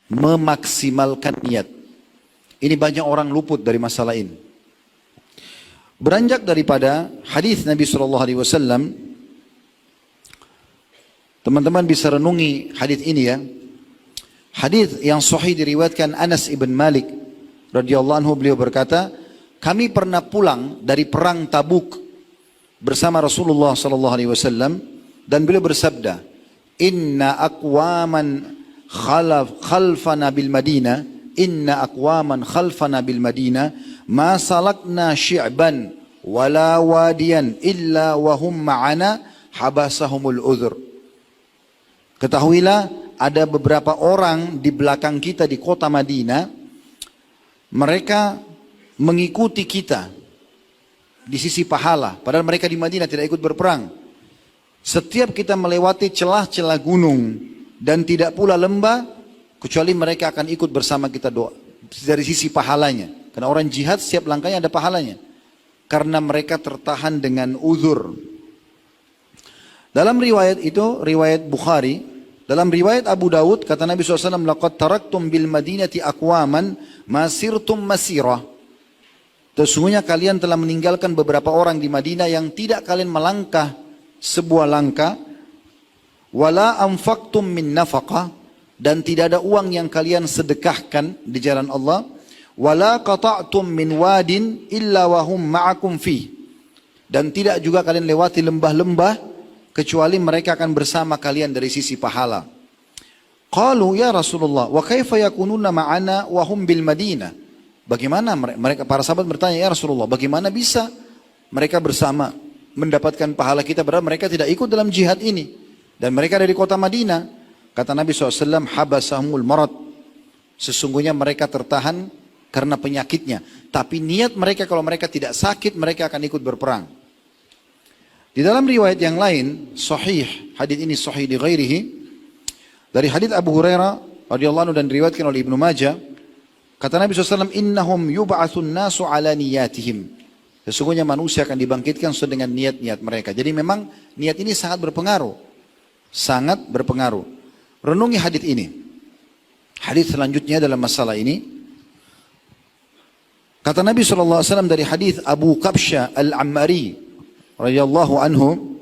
memaksimalkan niat. Ini banyak orang luput dari masalah ini. Beranjak daripada hadis Nabi SAW, teman-teman bisa renungi hadis ini ya. Hadis yang sahih diriwayatkan Anas ibn Malik radhiyallahu anhu, beliau berkata, kami pernah pulang dari perang Tabuk bersama Rasulullah SAW dan beliau bersabda, inna aqwaman khalfana bil Madinah, inna aqwaman khalfana bil Madinah ma salakna syi'ban wala wadiyan illa wahum ma'ana habasahumul udhur. Ketahuilah, ada beberapa orang di belakang kita di kota Madinah, mereka mengikuti kita di sisi pahala, padahal mereka di Madinah tidak ikut berperang. Setiap kita melewati celah-celah gunung dan tidak pula lembah, kecuali mereka akan ikut bersama kita doa dari sisi pahalanya. Karena orang jihad setiap langkahnya ada pahalanya. Karena mereka tertahan dengan uzur. Dalam riwayat itu, riwayat Bukhari, dalam riwayat Abu Dawud, kata Nabi SAW, laqad taraktum bil madinati aqwaman masirtum masirah. Sesungguhnya kalian telah meninggalkan beberapa orang di Madinah yang tidak kalian melangkah sebuah langkah, wala anfaqtum min nafaqah, dan tidak ada uang yang kalian sedekahkan di jalan Allah, wala qata'tum min wadin illa wahum ma'akum fi, dan tidak juga kalian lewati lembah-lembah kecuali mereka akan bersama kalian dari sisi pahala. Qalu ya Rasulullah wa kaifa yakununa ma'ana wa hum bil Madinah. Bagaimana mereka, para sahabat bertanya, ya Rasulullah, bagaimana bisa mereka bersama mendapatkan pahala kita padahal mereka tidak ikut dalam jihad ini dan mereka dari kota Madinah. Kata Nabi SAW, habasahumul marad, sesungguhnya mereka tertahan karena penyakitnya, tapi niat mereka kalau mereka tidak sakit mereka akan ikut berperang. Di dalam riwayat yang lain sahih, hadis ini sahih di ghairihi, dari hadis Abu Hurairah radhiyallahu anhu dan diriwayatkan oleh Ibnu Majah, kata Nabi SAW, innahum yub'atsun nasu ala niyatihim, sesungguhnya manusia akan dibangkitkan sesuai dengan niat-niat mereka. Jadi memang niat ini sangat berpengaruh, sangat berpengaruh. Renungi hadis ini. Hadis selanjutnya dalam masalah ini, kata Nabi SAW dari hadis Abu Kabsha al-Ammari radhiyallahu anhu,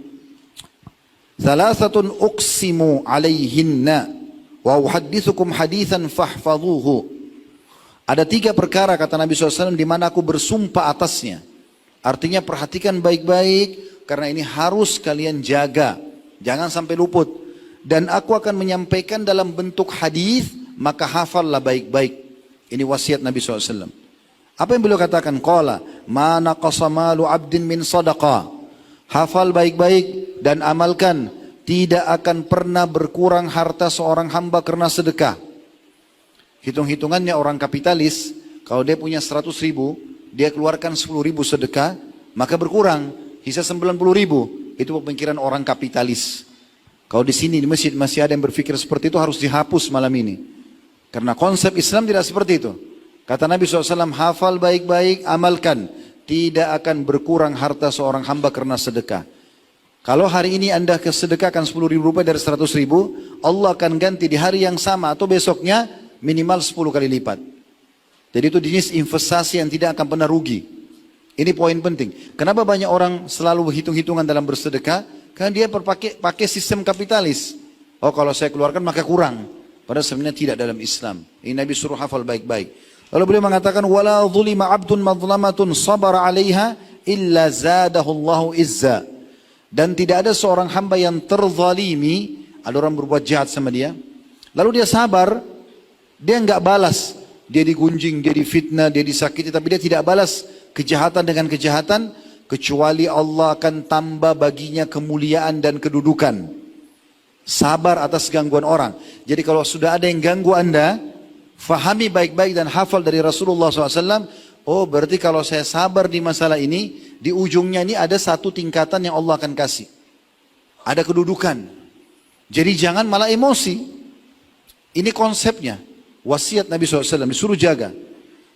thalathatun uqsimu alaihinna wa uhaddithukum hadithan fahfadhuhu. Ada 3 perkara kata Nabi SAW di mana aku bersumpah atasnya. Artinya perhatikan baik-baik karena ini harus kalian jaga, jangan sampai luput. Dan aku akan menyampaikan dalam bentuk hadis, maka hafallah baik-baik. Ini wasiat Nabi SAW. Apa yang beliau katakan? Qala ma naqasa malu abdin min sadaqah. Hafal baik-baik dan amalkan, tidak akan pernah berkurang harta seorang hamba karena sedekah. Hitung-hitungannya orang kapitalis, kalau dia punya 100 ribu, dia keluarkan 10 ribu sedekah, maka berkurang, sisa 90 ribu. Itu pemikiran orang kapitalis. Kalau di sini di masjid masih ada yang berpikir seperti itu, harus dihapus malam ini. Karena konsep Islam tidak seperti itu. Kata Nabi SAW, hafal baik-baik, amalkan. Tidak akan berkurang harta seorang hamba karena sedekah. Kalau hari ini anda kesedekahkan 10 ribu rupiah dari 100 ribu, Allah akan ganti di hari yang sama atau besoknya minimal 10 kali lipat. Jadi itu jenis investasi yang tidak akan pernah rugi. Ini poin penting. Kenapa banyak orang selalu hitung-hitungan dalam bersedekah? Karena dia pakai sistem kapitalis. Oh kalau saya keluarkan maka kurang. Padahal sebenarnya tidak dalam Islam. Ini Nabi suruh hafal baik-baik. Lalu beliau mengatakan, wala dhulima abdun madlamatun sabara 'alaiha illa zadahullahu izza. Dan tidak ada seorang hamba yang terzalimi, ada orang berbuat jahat sama dia, lalu dia sabar, dia enggak balas. Dia digunjing, dia difitnah, dia disakiti, tapi dia tidak balas kejahatan dengan kejahatan, kecuali Allah akan tambah baginya kemuliaan dan kedudukan. Sabar atas gangguan orang. Jadi kalau sudah ada yang ganggu anda, fahami baik-baik dan hafal dari Rasulullah SAW. Oh berarti kalau saya sabar di masalah ini, di ujungnya ini ada satu tingkatan yang Allah akan kasih. Ada kedudukan. Jadi jangan malah emosi. Ini konsepnya. Wasiat Nabi SAW, disuruh jaga.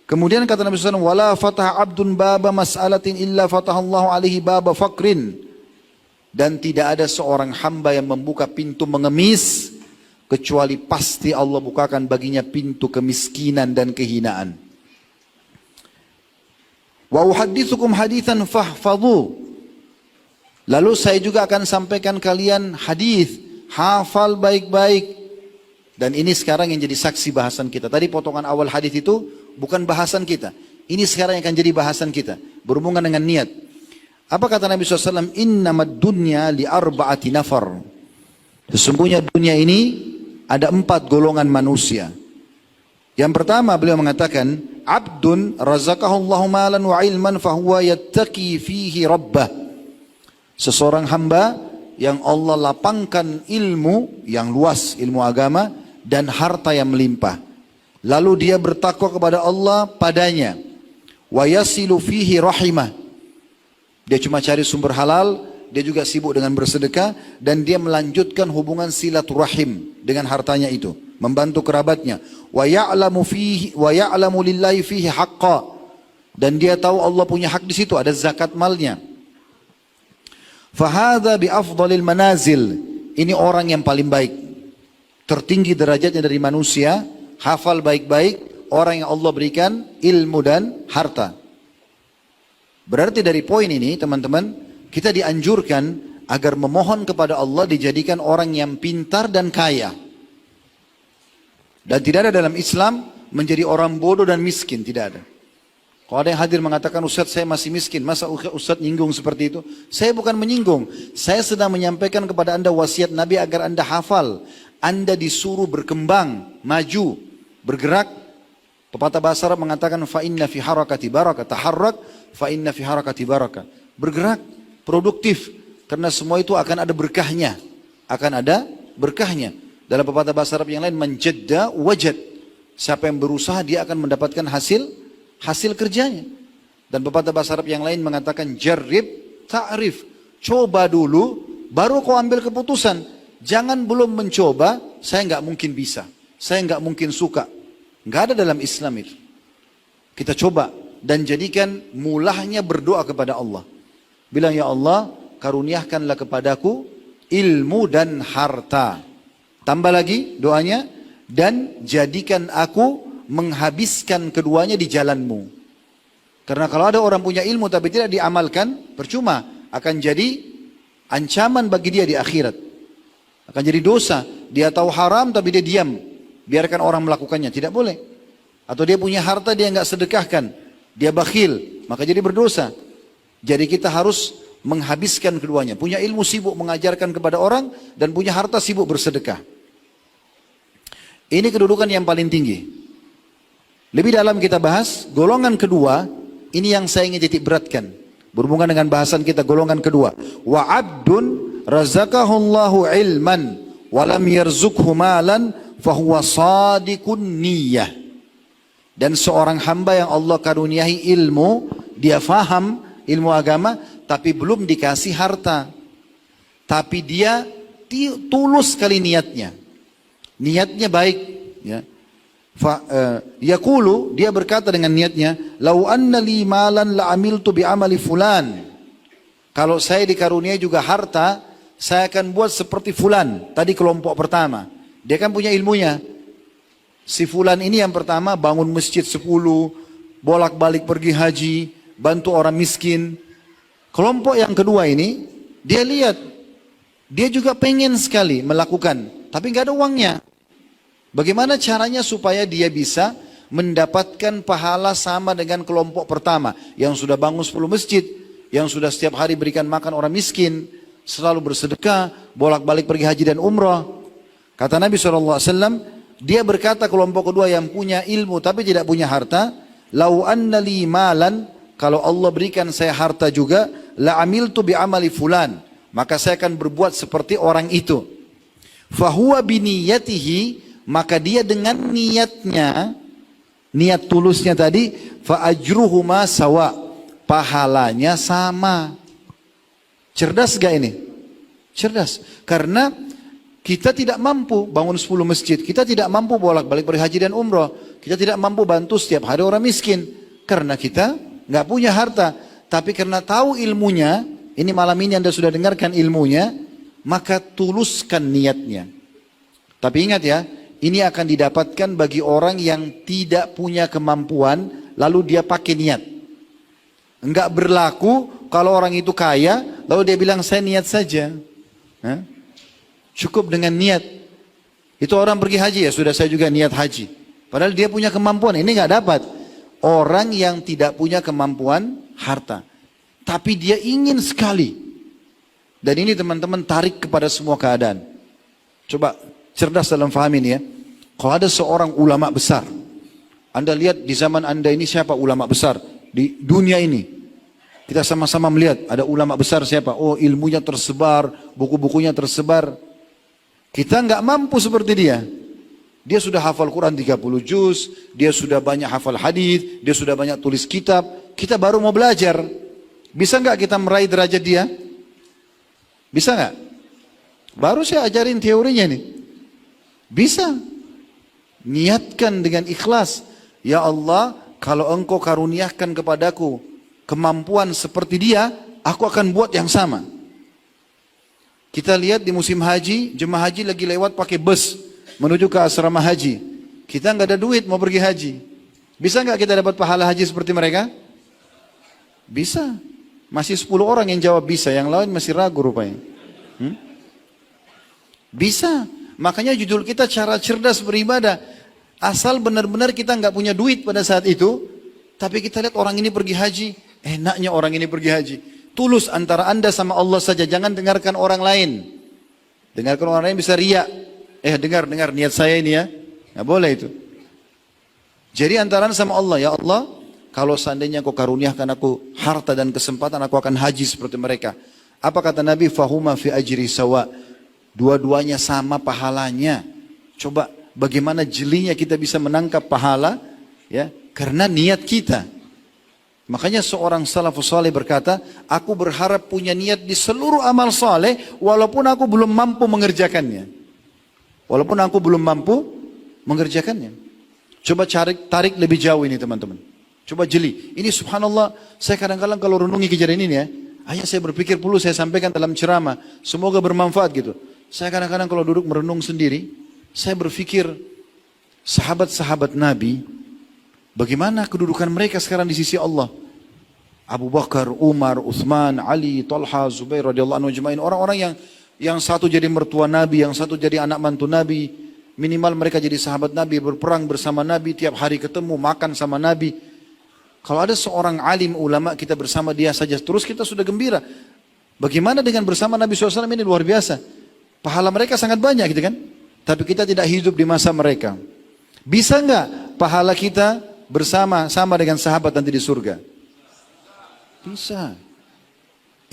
Kemudian kata Nabi SAW, wala fatah abdun baba mas'alatin illa fatahallahu alaihi baba fakrin. Dan tidak ada seorang hamba yang membuka pintu mengemis, kecuali pasti Allah bukakan baginya pintu kemiskinan dan kehinaan. Wa uhadditsukum haditsan fahfadhu. Lalu saya juga akan sampaikan kalian hadis, hafal baik-baik. Dan ini sekarang yang jadi saksi bahasan kita. Tadi potongan awal hadis itu bukan bahasan kita. Ini sekarang yang akan jadi bahasan kita, berhubungan dengan niat. Apa kata Nabi SAW? Innamad dunya li arba'ati nafar. Sesungguhnya dunia ini ada 4 golongan manusia. Yang pertama beliau mengatakan, abdun razaqahullahu malan wa ilman fahuwa yattaqi fihi rabbah. Seseorang hamba yang Allah lapangkan ilmu yang luas, ilmu agama dan harta yang melimpah. Lalu dia bertakwa kepada Allah padanya. Wa yasilu fihi rahimah. Dia cuma cari sumber halal, dia juga sibuk dengan bersedekah dan dia melanjutkan hubungan silaturahim dengan hartanya itu, membantu kerabatnya. Wa ya'lamu lillahi fihi haqqa. Dan dia tahu Allah punya hak di situ, ada zakat malnya. Fahadha bi afdalil manazil. Ini orang yang paling baik, tertinggi derajatnya dari manusia, hafal baik-baik, orang yang Allah berikan ilmu dan harta. Berarti dari poin ini teman-teman, kita dianjurkan agar memohon kepada Allah dijadikan orang yang pintar dan kaya. Dan tidak ada dalam Islam menjadi orang bodoh dan miskin, tidak ada. Kalau ada yang hadir mengatakan, Ustaz saya masih miskin, masa Ustaz nyinggung seperti itu? Saya bukan menyinggung, saya sedang menyampaikan kepada anda wasiat Nabi agar anda hafal. Anda disuruh berkembang, maju, bergerak. Pepatah bahasa Arab mengatakan, fa inna fi harakati barakah, taharrak, fa inna fi harakati barakah. Bergerak, produktif, karena semua itu akan ada berkahnya. Akan ada berkahnya. Dalam pepatah bahasa Arab yang lain, manjadda wajad. Siapa yang berusaha dia akan mendapatkan hasil kerjanya. Dan pepatah bahasa Arab yang lain mengatakan jarrib ta'rif. Coba dulu baru kau ambil keputusan. Jangan belum mencoba, saya nggak mungkin bisa. Saya nggak mungkin suka. Nggak ada dalam Islam itu. Kita coba dan jadikan mulahnya berdoa kepada Allah. Bilang, ya Allah, karuniakanlah kepadaku ilmu dan harta. Tambah lagi doanya, dan jadikan aku menghabiskan keduanya di jalanmu. Karena kalau ada orang punya ilmu tapi tidak diamalkan, percuma, akan jadi ancaman bagi dia di akhirat. Akan jadi dosa. Dia tahu haram tapi dia diam, biarkan orang melakukannya, tidak boleh. Atau dia punya harta dia nggak sedekahkan, dia bakhil, maka jadi berdosa. Jadi kita harus menghabiskan keduanya. Punya ilmu sibuk mengajarkan kepada orang, dan punya harta sibuk bersedekah. Ini kedudukan yang paling tinggi. Lebih dalam kita bahas golongan kedua. Ini yang saya ingin titik beratkan, berhubungan dengan bahasan kita golongan kedua. Wa abdun razaqahullahu ilman walam yarzuqhu malan fahuwa sadiqun niyyah. Dan seorang hamba yang Allah karuniai ilmu, dia faham ilmu agama tapi belum dikasih harta, tapi dia tulus sekali niatnya baik, ya. Yaqulu, dia berkata dengan niatnya, lau anna li malan la amiltu bi amali fulan. Kalau saya dikaruniai juga harta, saya akan buat seperti fulan. Tadi kelompok pertama, dia kan punya ilmunya. Si fulan ini yang pertama bangun masjid 10, bolak-balik pergi haji, bantu orang miskin. Kelompok yang kedua ini, dia lihat, dia juga pengen sekali melakukan, tapi nggak ada uangnya. Bagaimana caranya supaya dia bisa mendapatkan pahala sama dengan kelompok pertama yang sudah bangun 10 masjid, yang sudah setiap hari berikan makan orang miskin, selalu bersedekah, bolak-balik pergi haji dan umrah. Kata Nabi SAW, dia berkata kelompok kedua yang punya ilmu tapi tidak punya harta, lau anna li malan, kalau Allah berikan saya harta juga, la amiltu bi amali fulan, maka saya akan berbuat seperti orang itu. Fahuwa biniyatihi, maka dia dengan niatnya, niat tulusnya tadi, fa ajruhuma sawa, pahalanya sama. Cerdas gak ini? Cerdas. Karena kita tidak mampu bangun 10 masjid, kita tidak mampu bolak-balik berhaji dan umrah, kita tidak mampu bantu setiap hari orang miskin, karena kita nggak punya harta. Tapi karena tahu ilmunya, ini malam ini Anda sudah dengarkan ilmunya, maka tuluskan niatnya. Tapi ingat ya, ini akan didapatkan bagi orang yang tidak punya kemampuan, lalu dia pakai niat. Enggak berlaku kalau orang itu kaya, lalu dia bilang saya niat saja. Hah? Cukup dengan niat. Itu orang pergi haji, ya sudah saya juga niat haji. Padahal dia punya kemampuan, ini enggak dapat. Orang yang tidak punya kemampuan harta. Tapi dia ingin sekali. Dan ini teman-teman tarik kepada semua keadaan. Coba cerdas dalam faham ini ya. Kalau ada seorang ulama besar. Anda lihat di zaman Anda ini siapa ulama besar di dunia ini. Kita sama-sama melihat ada ulama besar siapa. Oh ilmunya tersebar, buku-bukunya tersebar. Kita nggak mampu seperti dia. Dia sudah hafal Quran 30 juz, dia sudah banyak hafal hadis, dia sudah banyak tulis kitab. Kita baru mau belajar. Bisa nggak kita meraih derajat dia? Bisa nggak? Baru saya ajarin teorinya nih. Bisa. Niatkan dengan ikhlas. Ya Allah, kalau engkau karuniakan kepadaku kemampuan seperti dia, aku akan buat yang sama. Kita lihat di musim haji, jemaah haji lagi lewat pakai bus menuju ke asrama haji. Kita nggak ada duit mau pergi haji. Bisa nggak kita dapat pahala haji seperti mereka? Bisa. Masih 10 orang yang jawab bisa, yang lain masih ragu rupanya. Bisa. Makanya judul kita cara cerdas beribadah. Asal benar-benar kita nggak punya duit pada saat itu, tapi kita lihat orang ini pergi haji, enaknya orang ini pergi haji. Tulus antara Anda sama Allah saja, jangan dengarkan orang lain. Dengarkan orang lain bisa riak. Dengar niat saya ini ya. Nggak boleh itu. Jadi antara sama Allah, ya Allah, kalau seandainya kau karuniakan aku harta dan kesempatan, aku akan haji seperti mereka. Apa kata Nabi? Fahuma fi ajri sawa. Dua-duanya sama pahalanya. Coba bagaimana jelinya kita bisa menangkap pahala, ya? Karena niat kita. Makanya seorang salafus saleh berkata, aku berharap punya niat di seluruh amal saleh, walaupun aku belum mampu mengerjakannya. Walaupun aku belum mampu mengerjakannya. Coba tarik lebih jauh ini teman-teman. Coba jeli. Ini subhanallah, saya kadang-kadang kalau renungi kejadian ini ya, hanya saya berpikir perlu saya sampaikan dalam ceramah. Semoga bermanfaat gitu. Saya kadang-kadang kalau duduk merenung sendiri, saya berpikir sahabat-sahabat Nabi, bagaimana kedudukan mereka sekarang di sisi Allah. Abu Bakar, Umar, Uthman, Ali, Talha, Zubair radhiyallahu anhu ajma'in. Orang-orang yang satu jadi mertua Nabi, yang satu jadi anak mantu Nabi. Minimal mereka jadi sahabat Nabi, berperang bersama Nabi, tiap hari ketemu, makan sama Nabi. Kalau ada seorang alim ulama kita bersama dia saja, terus kita sudah gembira. Bagaimana dengan bersama Nabi SAW ini luar biasa. Pahala mereka sangat banyak gitu kan. Tapi kita tidak hidup di masa mereka. Bisa nggak pahala kita bersama sama dengan sahabat nanti di surga? Bisa.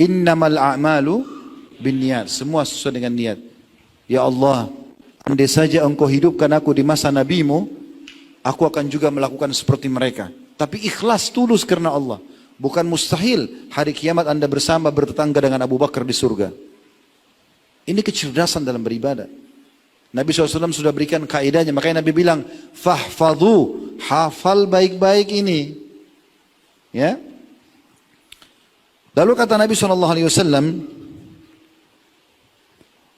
Innamal a'malu binniyat. Semua sesuai dengan niat. Ya Allah, andai saja engkau hidupkan aku di masa nabimu, aku akan juga melakukan seperti mereka. Tapi ikhlas tulus karena Allah. Bukan mustahil hari kiamat Anda bersama bertetangga dengan Abu Bakar di surga. Ini kecerdasan dalam beribadah. Nabi SAW sudah berikan kaidahnya. Makanya Nabi bilang, fahfadhu, hafal baik-baik ini. Ya. Lalu kata Nabi SAW,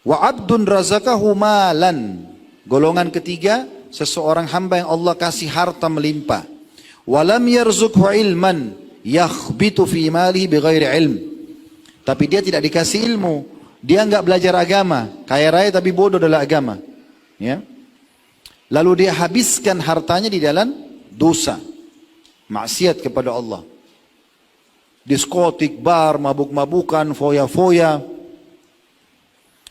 wa abdun razakahu malan. Golongan ketiga, seseorang hamba yang Allah kasih harta melimpah. Walam yarzukhu ilman yakhbitu fi malihi bighairi ilm. Tapi dia tidak dikasih ilmu. Dia enggak belajar agama, kaya raya tapi bodoh dalam agama. Ya. Lalu dia habiskan hartanya di dalam dosa, maksiat kepada Allah. Diskotik, bar, mabuk-mabukan, foya-foya,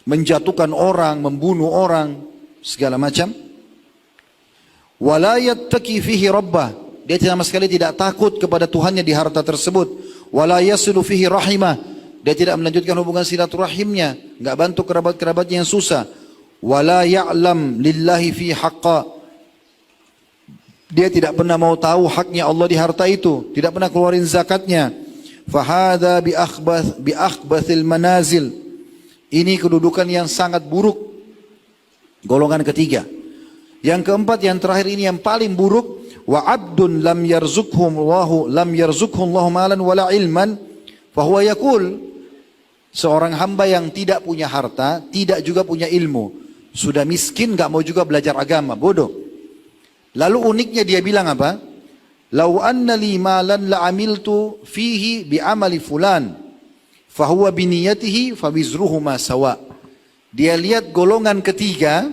menjatuhkan orang, membunuh orang, segala macam. Wala yattaqi fihi rabbah. Dia sama sekali tidak takut kepada Tuhannya di harta tersebut. Wala yasilu fihi rahimah. Dia tidak melanjutkan hubungan silaturahimnya, enggak bantu kerabat-kerabatnya yang susah. Wala ya'lam lillahi fi haqqa. Dia tidak pernah mau tahu haknya Allah di harta itu, tidak pernah keluarin zakatnya. Fahada bi akhbathil manazil. Ini kedudukan yang sangat buruk. Golongan ketiga. Yang keempat, yang terakhir ini yang paling buruk. Wa abdun lam yarzukhum Allahu malan wala ilman fahuwa yaqul. Seorang hamba yang tidak punya harta, tidak juga punya ilmu. Sudah miskin, gak mau juga belajar agama, bodoh. Lalu uniknya dia bilang apa? Lau anna li malan la amiltu fihi bi amali fulan, fahuwa biniyatihi fawizruhuma sawa. Dia lihat golongan ketiga,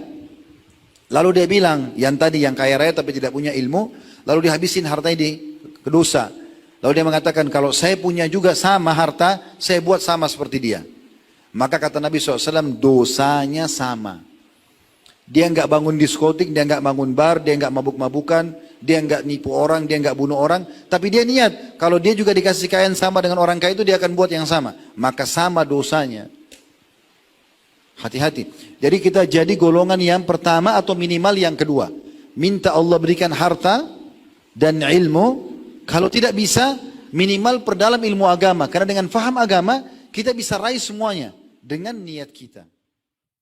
lalu dia bilang, yang tadi yang kaya raya tapi tidak punya ilmu, lalu dihabisin hartanya di dosa. Lalu dia mengatakan, kalau saya punya juga sama harta, saya buat sama seperti dia. Maka kata Nabi SAW, dosanya sama. Dia nggak bangun diskotik, dia nggak bangun bar, dia nggak mabuk-mabukan, dia nggak nipu orang, dia nggak bunuh orang. Tapi dia niat, kalau dia juga dikasih kekayaan sama dengan orang kaya itu, dia akan buat yang sama. Maka sama dosanya. Hati-hati. Jadi kita jadi golongan yang pertama atau minimal yang kedua. Minta Allah berikan harta dan ilmu. Kalau tidak bisa, minimal perdalam ilmu agama. Karena dengan faham agama, kita bisa raih semuanya dengan niat kita.